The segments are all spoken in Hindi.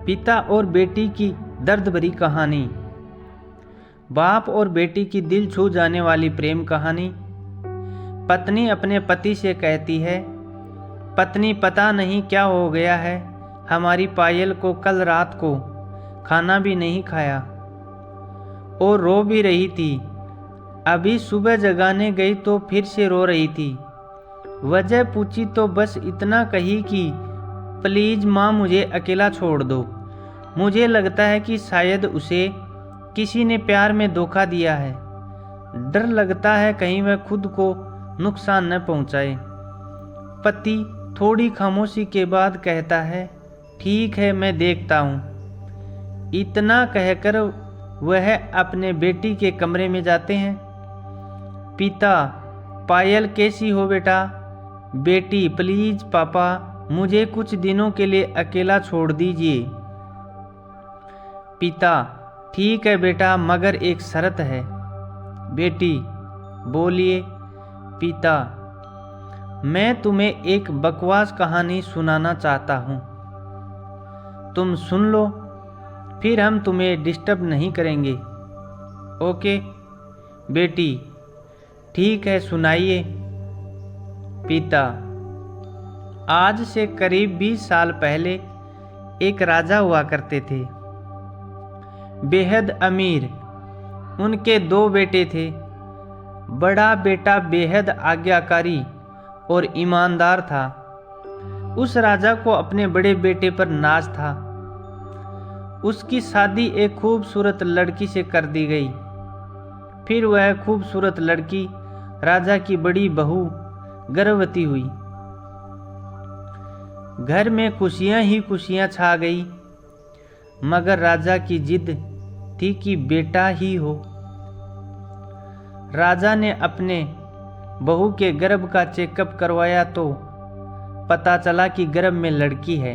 पिता और बेटी की दर्द भरी कहानी। बाप और बेटी की दिल छू जाने वाली प्रेम कहानी। पत्नी अपने पति से कहती है, पत्नी पता नहीं क्या हो गया है, हमारी पायल को कल रात को खाना भी नहीं खाया और रो भी रही थी। अभी सुबह जगाने गई तो फिर से रो रही थी। वजह पूछी तो बस इतना कही कि प्लीज़ माँ मुझे अकेला छोड़ दो। मुझे लगता है कि शायद उसे किसी ने प्यार में धोखा दिया है। डर लगता है कहीं वह खुद को नुकसान न पहुँचाए। पति थोड़ी खामोशी के बाद कहता है, ठीक है मैं देखता हूँ। इतना कहकर वह अपने बेटी के कमरे में जाते हैं। पिता, पायल कैसी हो बेटा? बेटी, प्लीज पापा मुझे कुछ दिनों के लिए अकेला छोड़ दीजिए। पिता, ठीक है बेटा मगर एक शर्त है। बेटी, बोलिए। पिता, मैं तुम्हें एक बकवास कहानी सुनाना चाहता हूँ, तुम सुन लो, फिर हम तुम्हें डिस्टर्ब नहीं करेंगे। ओके? बेटी, ठीक है सुनाइए। पिता, आज से करीब 20 साल पहले एक राजा हुआ करते थे, बेहद अमीर। उनके 2 बेटे थे। बड़ा बेटा बेहद आज्ञाकारी और ईमानदार था। उस राजा को अपने बड़े बेटे पर नाज था। उसकी शादी एक खूबसूरत लड़की से कर दी गई। फिर वह खूबसूरत लड़की राजा की बड़ी बहू गर्भवती हुई। घर में खुशियां ही खुशियां छा गई, मगर राजा की जिद थी कि बेटा ही हो। राजा ने अपने बहू के गर्भ का चेकअप करवाया तो पता चला कि गर्भ में लड़की है।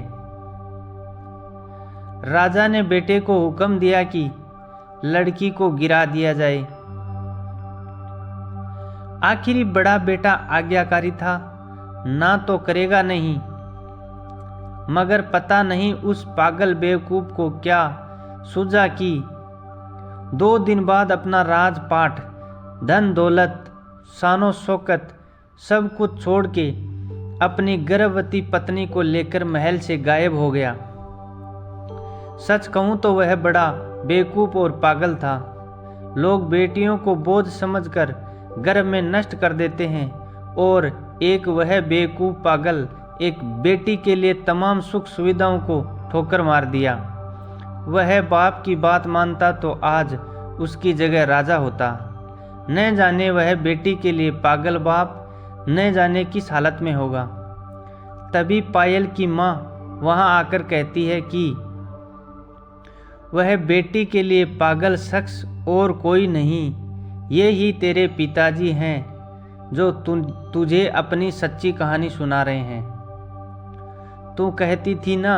राजा ने बेटे को हुक्म दिया कि लड़की को गिरा दिया जाए। आखिरी बड़ा बेटा आज्ञाकारी था, ना तो करेगा नहीं। मगर पता नहीं उस पागल बेवकूफ को क्या सूझा कि 2 दिन बाद अपना राजपाट, धन दौलत, शानो शौकत सब कुछ छोड़ के अपनी गर्भवती पत्नी को लेकर महल से गायब हो गया। सच कहूं तो वह बड़ा बेवकूफ और पागल था। लोग बेटियों को बोझ समझकर गर्भ में नष्ट कर देते हैं और एक वह बेवकूफ पागल एक बेटी के लिए तमाम सुख सुविधाओं को ठोकर मार दिया। वह बाप की बात मानता तो आज उसकी जगह राजा होता। न जाने वह बेटी के लिए पागल बाप न जाने किस हालत में होगा। तभी पायल की माँ वहाँ आकर कहती है कि वह बेटी के लिए पागल शख्स और कोई नहीं, ये ही तेरे पिताजी हैं जो तुझे अपनी सच्ची कहानी सुना रहे हैं। तू कहती थी ना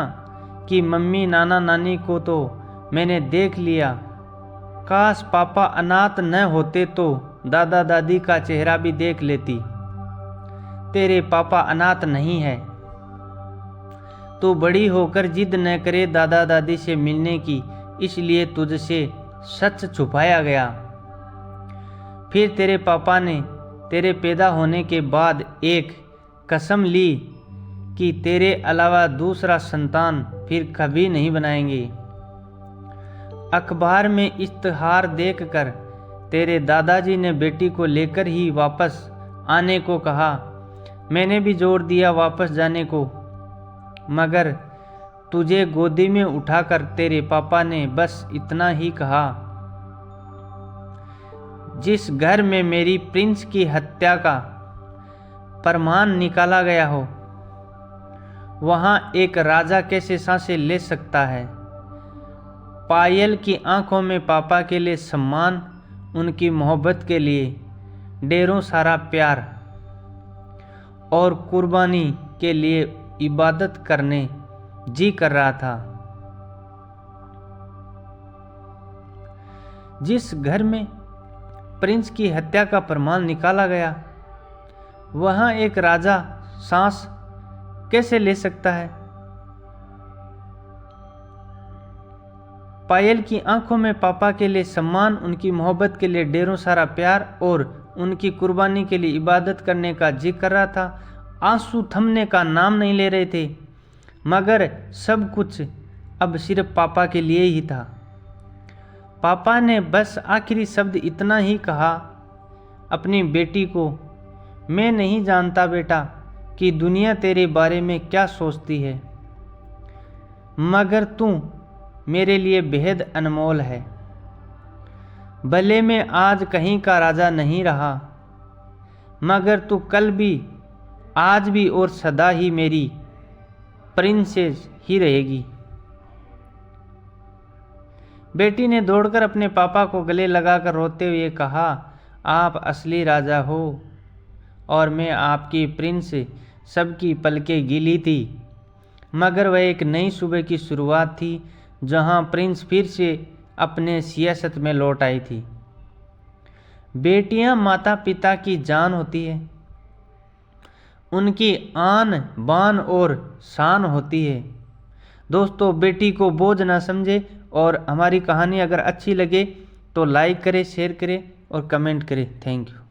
कि मम्मी नाना नानी को तो मैंने देख लिया, काश पापा अनाथ न होते तो दादा दादी का चेहरा भी देख लेती। तेरे पापा अनाथ नहीं है। तू बड़ी होकर जिद न करे दादा दादी से मिलने की, इसलिए तुझसे सच छुपाया गया। फिर तेरे पापा ने तेरे पैदा होने के बाद एक कसम ली कि तेरे अलावा दूसरा संतान फिर कभी नहीं बनाएंगे। अखबार में इश्तिहार देखकर तेरे दादाजी ने बेटी को लेकर ही वापस आने को कहा। मैंने भी जोर दिया वापस जाने को, मगर तुझे गोदी में उठाकर तेरे पापा ने बस इतना ही कहा, जिस घर में मेरी प्रिंस की हत्या का प्रमाण निकाला गया हो, वहां एक राजा कैसे सांसें ले सकता है। पायल की आंखों में पापा के लिए सम्मान, उनकी मोहब्बत के लिए ढेरों सारा प्यार और कुर्बानी के लिए इबादत करने जी कर रहा था। जिस घर में प्रिंस की हत्या का प्रमाण निकाला गया, वहां एक राजा सांस कैसे ले सकता है। पायल की आंखों में पापा के लिए सम्मान, उनकी मोहब्बत के लिए ढेरों सारा प्यार और उनकी कुर्बानी के लिए इबादत करने का जिक्र कर रहा था। आंसू थमने का नाम नहीं ले रहे थे, मगर सब कुछ अब सिर्फ पापा के लिए ही था। पापा ने बस आखिरी शब्द इतना ही कहा अपनी बेटी को, मैं नहीं जानता बेटा कि दुनिया तेरे बारे में क्या सोचती है, मगर तू मेरे लिए बेहद अनमोल है। भले मैं आज कहीं का राजा नहीं रहा, मगर तू कल भी, आज भी और सदा ही मेरी प्रिंसेस ही रहेगी। बेटी ने दौड़कर अपने पापा को गले लगाकर रोते हुए कहा, आप असली राजा हो और मैं आपकी प्रिंस। सबकी पलकें गीली थी, मगर वह एक नई सुबह की शुरुआत थी जहां प्रिंस फिर से अपने सियासत में लौट आई थी। बेटियां माता पिता की जान होती है, उनकी आन बान और शान होती है। दोस्तों, बेटी को बोझ ना समझे और हमारी कहानी अगर अच्छी लगे तो लाइक करें, शेयर करें और कमेंट करें। Thank you.